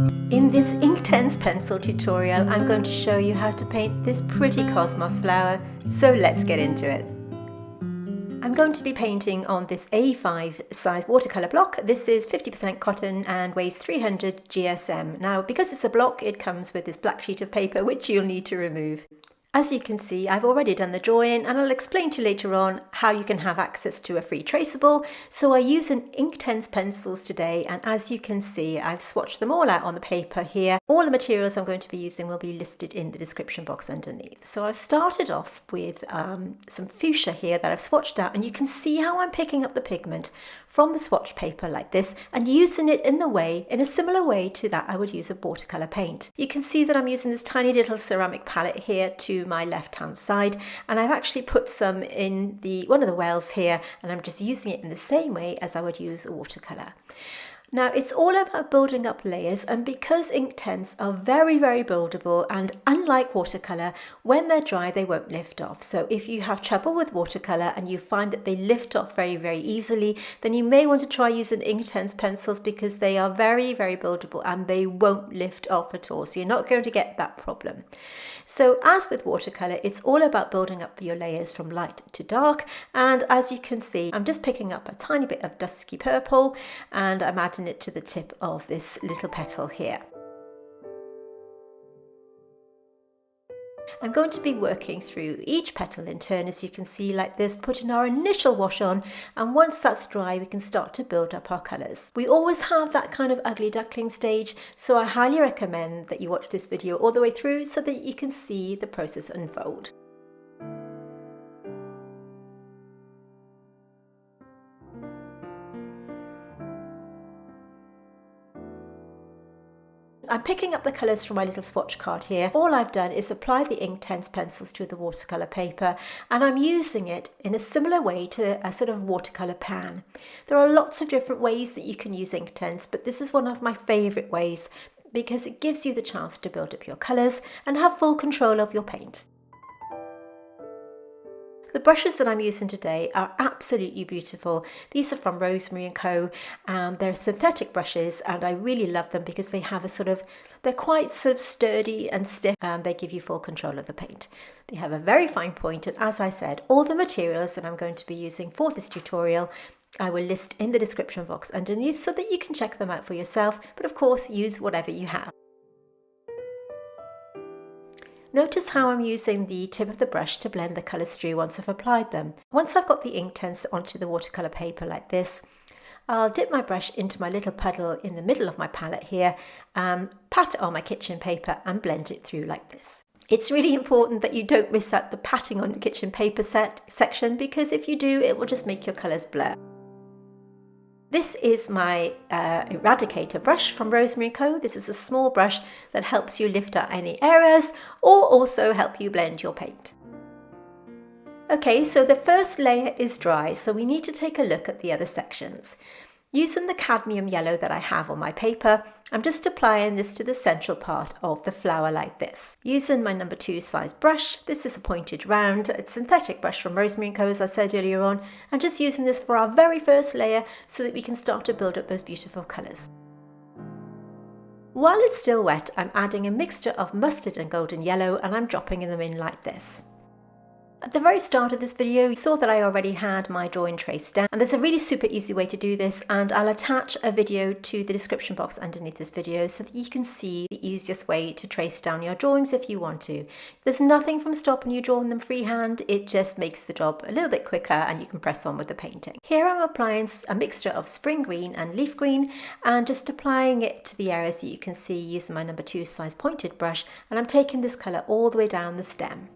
In this Inktense pencil tutorial, I'm going to show you how to paint this pretty cosmos flower, so let's get into it. I'm going to be painting on this A5 size watercolour block. This is 50% cotton and weighs 300 GSM. Now, because it's a block, it comes with this black sheet of paper, which you'll need to remove. As you can see, I've already done the drawing, and I'll explain to you later on how you can have access to a free traceable. So I use an Inktense pencils today, and as you can see, I've swatched them all out on the paper here. All the materials I'm going to be using will be listed in the description box underneath. So I've started off with some fuchsia here that I've swatched out, and you can see how I'm picking up the pigment from the swatch paper like this and using it in a similar way to that I would use a watercolour paint. You can see that I'm using this tiny little ceramic palette here to my left hand side, and I've actually put some in one of the wells here, and I'm just using it in the same way as I would use a watercolour. Now, it's all about building up layers, and because Inktense are very, very buildable, and unlike watercolour, when they're dry they won't lift off. So if you have trouble with watercolour and you find that they lift off very, very easily, then you may want to try using Inktense pencils, because they are very, very buildable and they won't lift off at all. So you're not going to get that problem. So as with watercolour, it's all about building up your layers from light to dark, and as you can see, I'm just picking up a tiny bit of dusky purple and I'm adding it to the tip of this little petal here. I'm going to be working through each petal in turn, as you can see, like this, putting our initial wash on, and once that's dry we can start to build up our colours. We always have that kind of ugly duckling stage, so I highly recommend that you watch this video all the way through so that you can see the process unfold. I'm picking up the colours from my little swatch card here. All I've done is apply the Inktense pencils to the watercolour paper, and I'm using it in a similar way to a sort of watercolour pan. There are lots of different ways that you can use Inktense, but this is one of my favourite ways because it gives you the chance to build up your colours and have full control of your paint. The brushes that I'm using today are absolutely beautiful. These are from Rosemary & Co. They're synthetic brushes, and I really love them because they have they're quite sort of sturdy and stiff, and they give you full control of the paint. They have a very fine point, and as I said, all the materials that I'm going to be using for this tutorial I will list in the description box underneath so that you can check them out for yourself, but of course use whatever you have. Notice how I'm using the tip of the brush to blend the colours through once I've applied them. Once I've got the Inktense onto the watercolour paper like this, I'll dip my brush into my little puddle in the middle of my palette here, pat it on my kitchen paper and blend it through like this. It's really important that you don't miss out the patting on the kitchen paper section, because if you do, it will just make your colours blur. This is my eradicator brush from Rosemary & Co. This is a small brush that helps you lift out any errors or also help you blend your paint. Okay, so the first layer is dry, so we need to take a look at the other sections. Using the cadmium yellow that I have on my paper, I'm just applying this to the central part of the flower like this. Using my number 2 size brush, this is a pointed round, it's a synthetic brush from Rosemary & Co, as I said earlier on, and just using this for our very first layer so that we can start to build up those beautiful colours. While it's still wet, I'm adding a mixture of mustard and golden yellow, and I'm dropping them in like this. At the very start of this video, you saw that I already had my drawing traced down, and there's a really super easy way to do this, and I'll attach a video to the description box underneath this video so that you can see the easiest way to trace down your drawings if you want to. There's nothing from stopping you drawing them freehand, it just makes the job a little bit quicker and you can press on with the painting. Here I'm applying a mixture of spring green and leaf green, and just applying it to the areas that you can see using my number 2 size pointed brush, and I'm taking this colour all the way down the stem.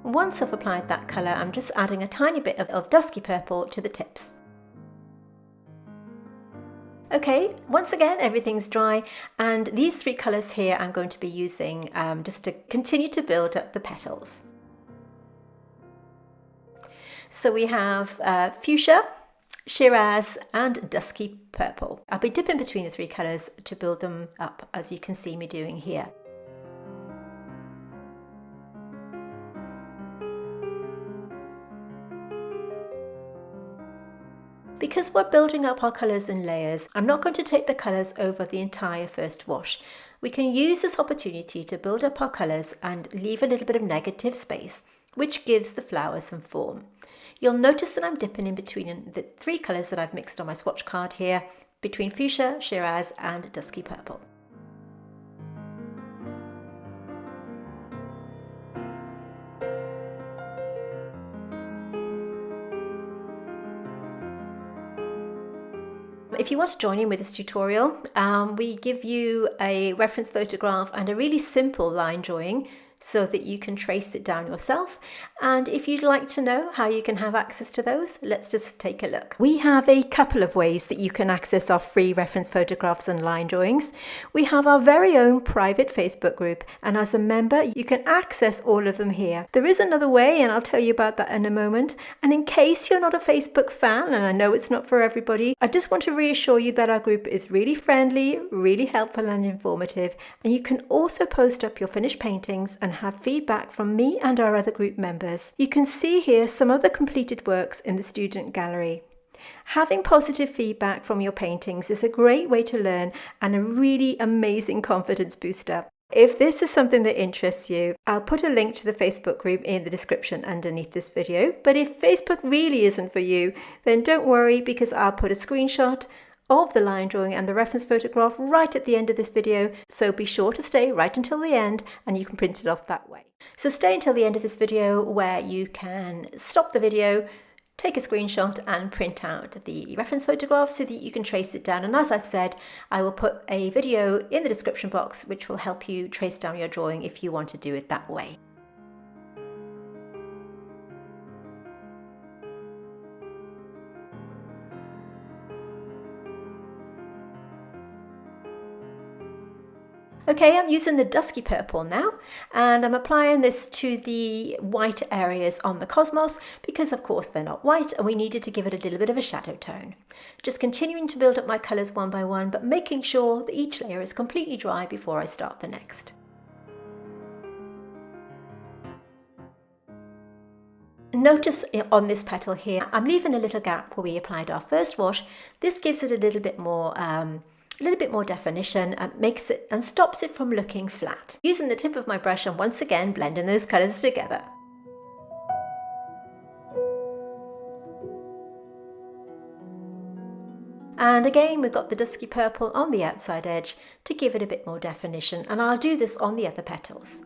Once I've applied that colour, I'm just adding a tiny bit of dusky purple to the tips. Okay, once again everything's dry, and these 3 colours here I'm going to be using just to continue to build up the petals. So we have fuchsia, Shiraz and dusky purple. I'll be dipping between the 3 colours to build them up, as you can see me doing here. Because we're building up our colours in layers, I'm not going to take the colours over the entire first wash. We can use this opportunity to build up our colours and leave a little bit of negative space, which gives the flower some form. You'll notice that I'm dipping in between the three colours that I've mixed on my swatch card here, between fuchsia, Shiraz and dusky purple. If you want to join in with this tutorial, we give you a reference photograph and a really simple line drawing so that you can trace it down yourself. And if you'd like to know how you can have access to those, let's just take a look. We have a couple of ways that you can access our free reference photographs and line drawings. We have our very own private Facebook group, and as a member you can access all of them here. There is another way, and I'll tell you about that in a moment. And in case you're not a Facebook fan, and I know it's not for everybody, I just want to reassure you that our group is really friendly, really helpful and informative, and you can also post up your finished paintings and have feedback from me and our other group members. You can see here some of the completed works in the student gallery. Having positive feedback from your paintings is a great way to learn and a really amazing confidence booster. If this is something that interests you, I'll put a link to the Facebook group in the description underneath this video. But if Facebook really isn't for you, then don't worry, because I'll put a screenshot of the line drawing and the reference photograph right at the end of this video, so be sure to stay right until the end and you can print it off that way. So stay until the end of this video, where you can stop the video, take a screenshot and print out the reference photograph so that you can trace it down. And as I've said, I will put a video in the description box which will help you trace down your drawing if you want to do it that way. Okay, I'm using the dusky purple now, and I'm applying this to the white areas on the cosmos because of course they're not white and we needed to give it a little bit of a shadow tone. Just continuing to build up my colours one by one, but making sure that each layer is completely dry before I start the next. Notice on this petal here, I'm leaving a little gap where we applied our first wash. This gives it a little bit more definition and makes it and stops it from looking flat. Using the tip of my brush and once again blending those colours together. And again we've got the dusky purple on the outside edge to give it a bit more definition, and I'll do this on the other petals.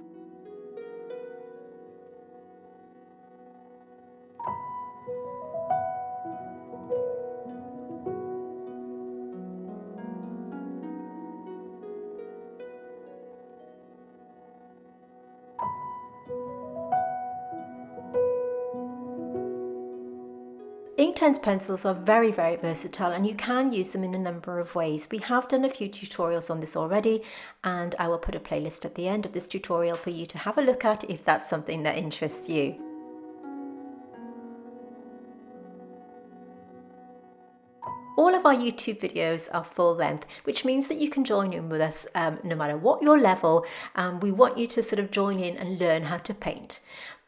Inktense pencils are very versatile, and you can use them in a number of ways. We have done a few tutorials on this already, and I will put a playlist at the end of this tutorial for you to have a look at if that's something that interests you. All of our YouTube videos are full length, which means that you can join in with us no matter what your level. We want you to sort of join in and learn how to paint.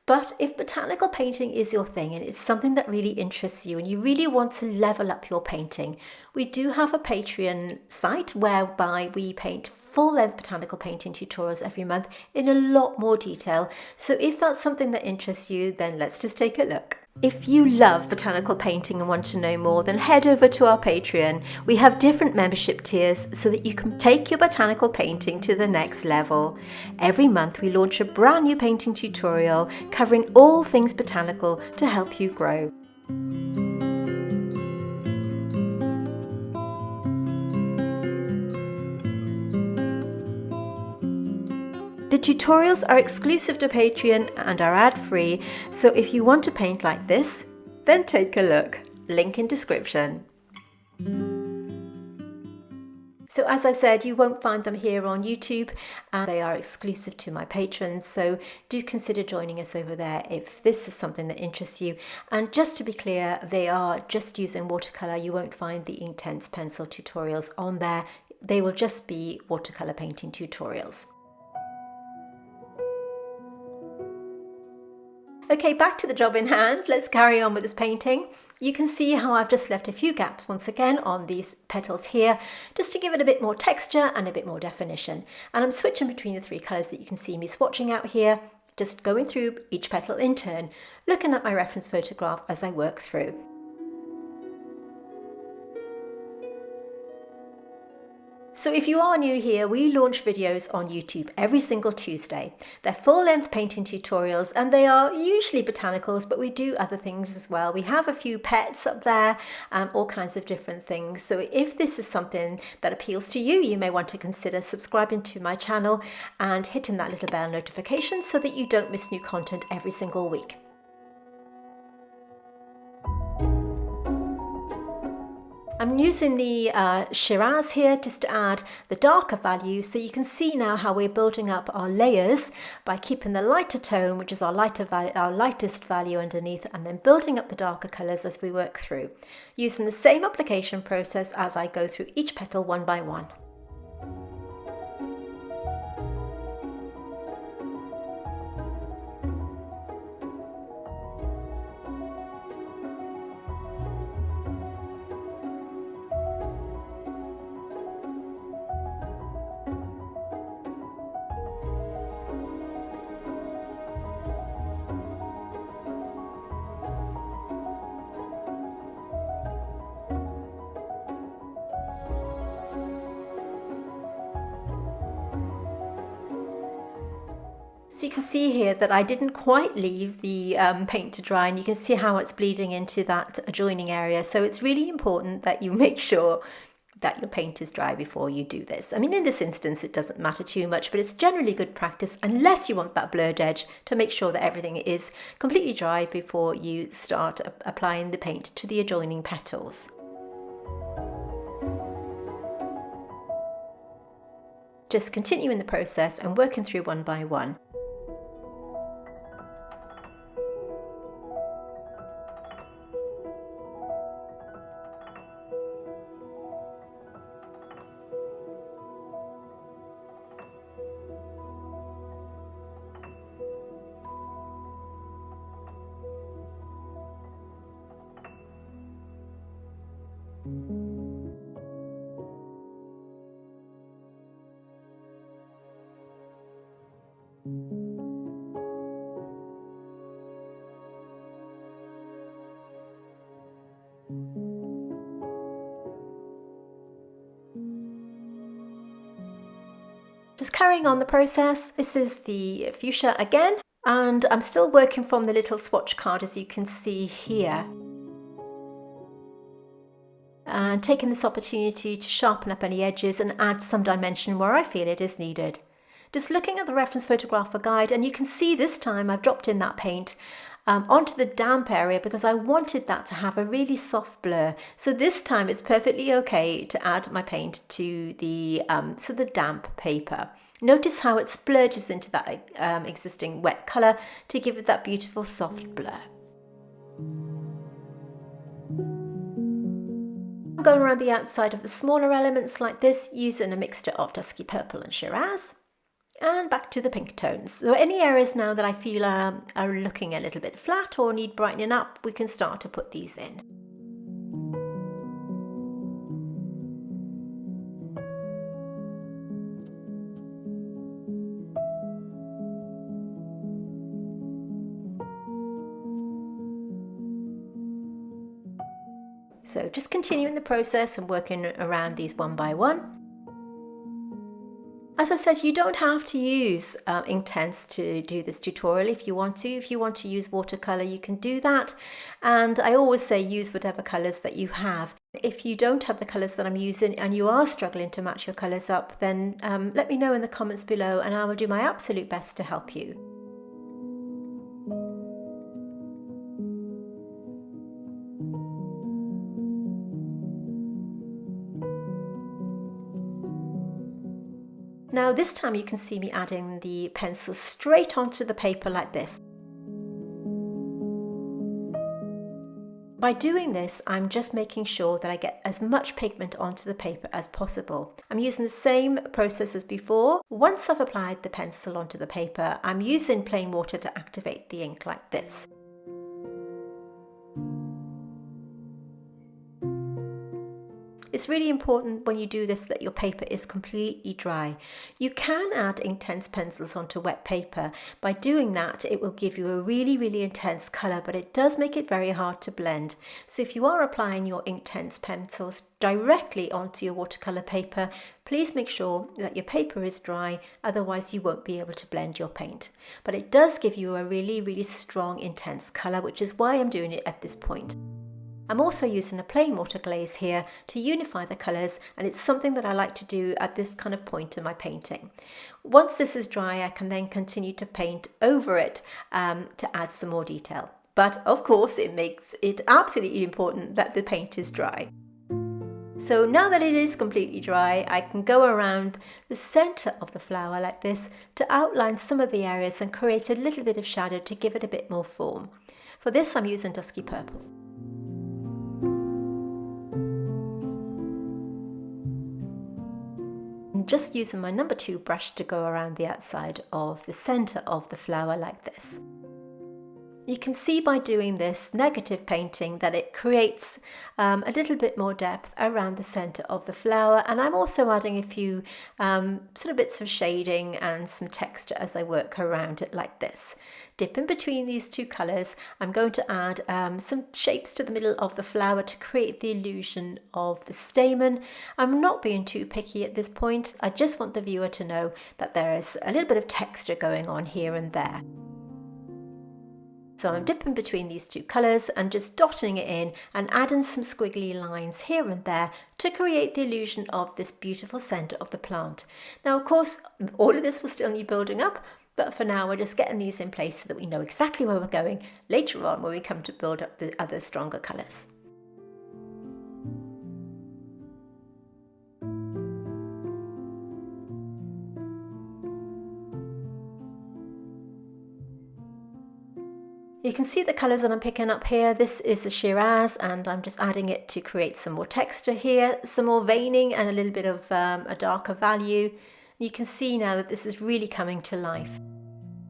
But if botanical painting is your thing and it's something that really interests you and you really want to level up your painting, we do have a Patreon site whereby we paint full-length botanical painting tutorials every month in a lot more detail. So if that's something that interests you, then let's just take a look. If you love botanical painting and want to know more, then head over to our Patreon. We have different membership tiers so that you can take your botanical painting to the next level. Every month we launch a brand new painting tutorial covering all things botanical to help you grow. The tutorials are exclusive to Patreon and are ad-free, so if you want to paint like this, then take a look. Link in description. So as I said, you won't find them here on YouTube, and they are exclusive to my patrons, so do consider joining us over there if this is something that interests you. And just to be clear, they are just using watercolour. You won't find the Inktense pencil tutorials on there. They will just be watercolour painting tutorials. Okay, back to the job in hand. Let's carry on with this painting. You can see how I've just left a few gaps once again on these petals here, just to give it a bit more texture and a bit more definition. And I'm switching between the three colours that you can see me swatching out here, just going through each petal in turn, looking at my reference photograph as I work through. So if you are new here, we launch videos on YouTube every single Tuesday. They're full-length painting tutorials and they are usually botanicals, but we do other things as well. We have a few pets up there, all kinds of different things. So if this is something that appeals to you, you may want to consider subscribing to my channel and hitting that little bell notification so that you don't miss new content every single week. I'm using the Shiraz here just to add the darker value, so you can see now how we're building up our layers by keeping the lighter tone, which is our lightest value underneath, and then building up the darker colours as we work through, using the same application process as I go through each petal one by one. So you can see here that I didn't quite leave the paint to dry, and you can see how it's bleeding into that adjoining area. So it's really important that you make sure that your paint is dry before you do this. I mean, in this instance, it doesn't matter too much, but it's generally good practice, unless you want that blurred edge, to make sure that everything is completely dry before you start applying the paint to the adjoining petals. Just continuing the process and working through one by one. Just carrying on the process. This is the fuchsia again, and I'm still working from the little swatch card, as you can see here. And taking this opportunity to sharpen up any edges and add some dimension where I feel it is needed. Just looking at the reference photographer guide, and you can see this time I've dropped in that paint onto the damp area because I wanted that to have a really soft blur. So this time it's perfectly okay to add my paint to the damp paper. Notice how it splurges into that existing wet colour to give it that beautiful soft blur. I'm going around the outside of the smaller elements like this, using a mixture of dusky purple and Shiraz. And back to the pink tones. So any areas now that I feel are looking a little bit flat or need brightening up, we can start to put these in. So just continuing the process and working around these one by one. As I said, you don't have to use Inktense to do this tutorial if you want to. If you want to use watercolour, you can do that. And I always say use whatever colours that you have. If you don't have the colours that I'm using and you are struggling to match your colours up, then let me know in the comments below and I will do my absolute best to help you. Now this time you can see me adding the pencil straight onto the paper like this. By doing this, I'm just making sure that I get as much pigment onto the paper as possible. I'm using the same process as before. Once I've applied the pencil onto the paper, I'm using plain water to activate the ink like this. It's really important when you do this that your paper is completely dry. You can add Inktense pencils onto wet paper. By doing that, it will give you a really intense colour, but it does make it very hard to blend. So if you are applying your Inktense pencils directly onto your watercolour paper, please make sure that your paper is dry, otherwise you won't be able to blend your paint. But it does give you a really strong, intense colour, which is why I'm doing it at this point. I'm also using a plain water glaze here to unify the colours, and it's something that I like to do at this kind of point in my painting. Once this is dry, I can then continue to paint over it to add some more detail. But of course, it makes it absolutely important that the paint is dry. So now that it is completely dry, I can go around the centre of the flower like this to outline some of the areas and create a little bit of shadow to give it a bit more form. For this, I'm using dusky purple. Just using my number 2 brush to go around the outside of the centre of the flower like this. You can see by doing this negative painting that it creates a little bit more depth around the centre of the flower, and I'm also adding a few sort of bits of shading and some texture as I work around it like this. Dip in between these two colours, I'm going to add some shapes to the middle of the flower to create the illusion of the stamen. I'm not being too picky at this point. I just want the viewer to know that there is a little bit of texture going on here and there. So I'm dipping between these two colours and just dotting it in and adding some squiggly lines here and there to create the illusion of this beautiful centre of the plant. Now, of course, all of this will still need building up, but for now we're just getting these in place so that we know exactly where we're going later on when we come to build up the other stronger colours. You can see the colours that I'm picking up here. This is the Shiraz, and I'm just adding it to create some more texture here, some more veining and a little bit of a darker value. You can see now that this is really coming to life.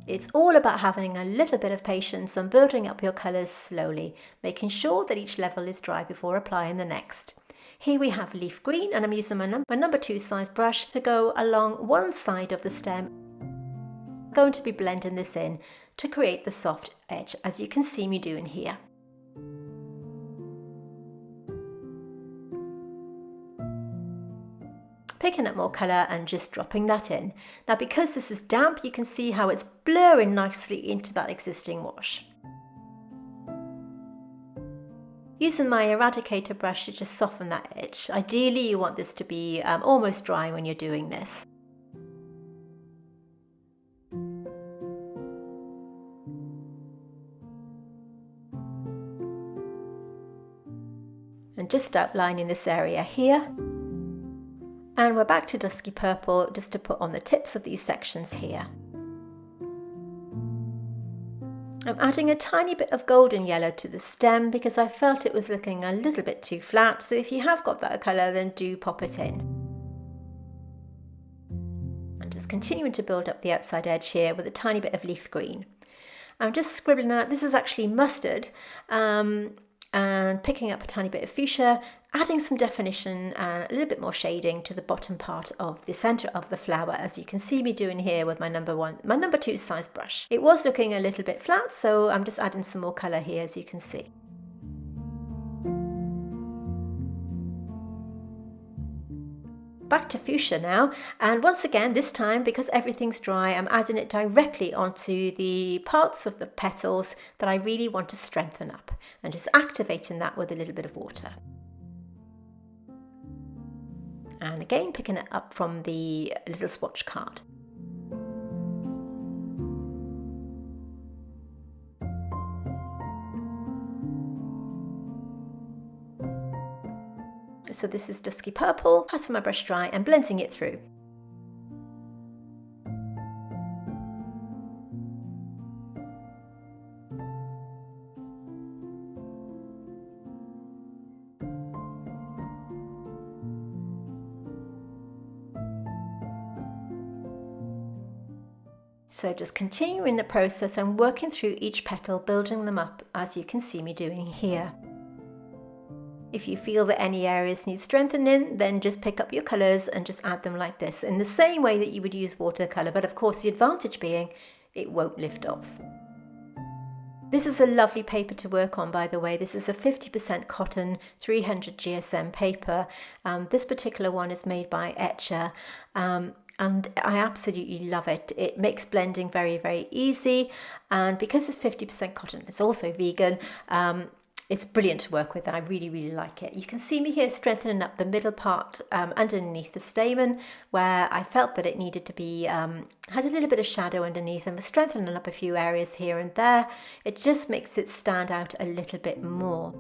It's all about having a little bit of patience and building up your colours slowly, making sure that each level is dry before applying the next. Here we have leaf green, and I'm using my number 2 size brush to go along one side of the stem. I'm going to be blending this in to create the soft edge, as you can see me doing here. Picking up more colour and just dropping that in. Now, because this is damp, you can see how it's blurring nicely into that existing wash. Using my eradicator brush to just soften that edge. Ideally, you want this to be almost dry when you're doing this. And just outlining this area here. And we're back to dusky purple just to put on the tips of these sections here. I'm adding a tiny bit of golden yellow to the stem because I felt it was looking a little bit too flat, so if you have got that colour, then do pop it in. And just continuing to build up the outside edge here with a tiny bit of leaf green. I'm just scribbling out, this is actually mustard, and picking up a tiny bit of fuchsia, adding some definition and a little bit more shading to the bottom part of the centre of the flower, as you can see me doing here with my number 2 size brush. It was looking a little bit flat, so I'm just adding some more colour here, as you can see. Back to fuchsia now, and once again this time, because everything's dry, I'm adding it directly onto the parts of the petals that I really want to strengthen up, and just activating that with a little bit of water. And again picking it up from the little swatch card. So this is dusky purple, patting my brush dry and blending it through. So just continuing the process and working through each petal, building them up as you can see me doing here. If you feel that any areas need strengthening, then just pick up your colours and just add them like this, in the same way that you would use watercolour, but of course the advantage being it won't lift off. This is a lovely paper to work on, by the way. This is a 50% cotton 300 GSM paper. This particular one is made by Etcher. And I absolutely love it. It makes blending very, very easy. And because it's 50% cotton, it's also vegan. It's brilliant to work with, and I really, really like it. You can see me here strengthening up the middle part underneath the stamen, where I felt that it needed to be, had a little bit of shadow underneath, and was strengthening up a few areas here and there. It just makes it stand out a little bit more.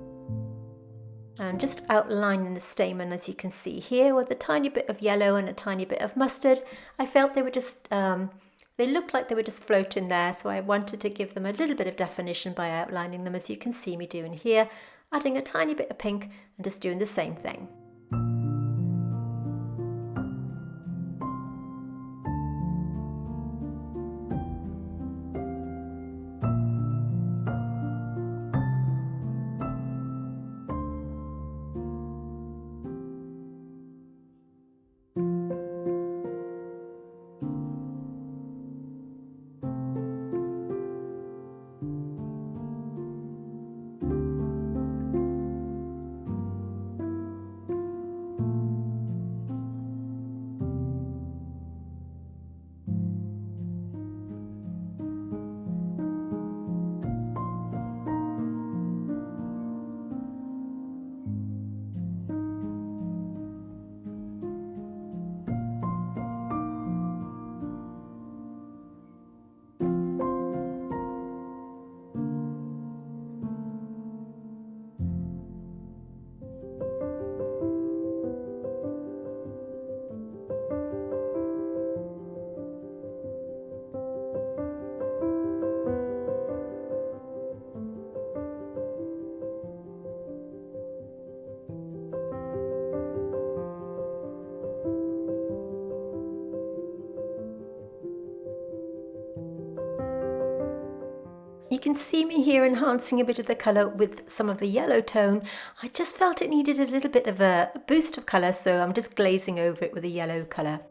And just outlining the stamen, as you can see here, with a tiny bit of yellow and a tiny bit of mustard. I felt they were just, they looked like they were just floating there, so I wanted to give them a little bit of definition by outlining them, as you can see me doing here, adding a tiny bit of pink and just doing the same thing. You can see me here enhancing a bit of the colour with some of the yellow tone. I just felt it needed a little bit of a boost of colour, so I'm just glazing over it with a yellow colour.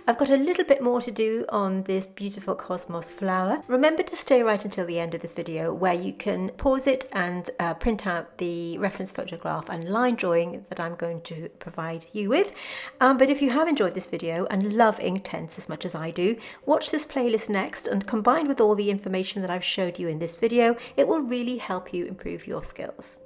I've got a little bit more to do on this beautiful cosmos flower. Remember to stay right until the end of this video, where you can pause it and print out the reference photograph and line drawing that I'm going to provide you with. But if you have enjoyed this video and love Inktense as much as I do, watch this playlist next, and combined with all the information that I've showed you in this video, it will really help you improve your skills.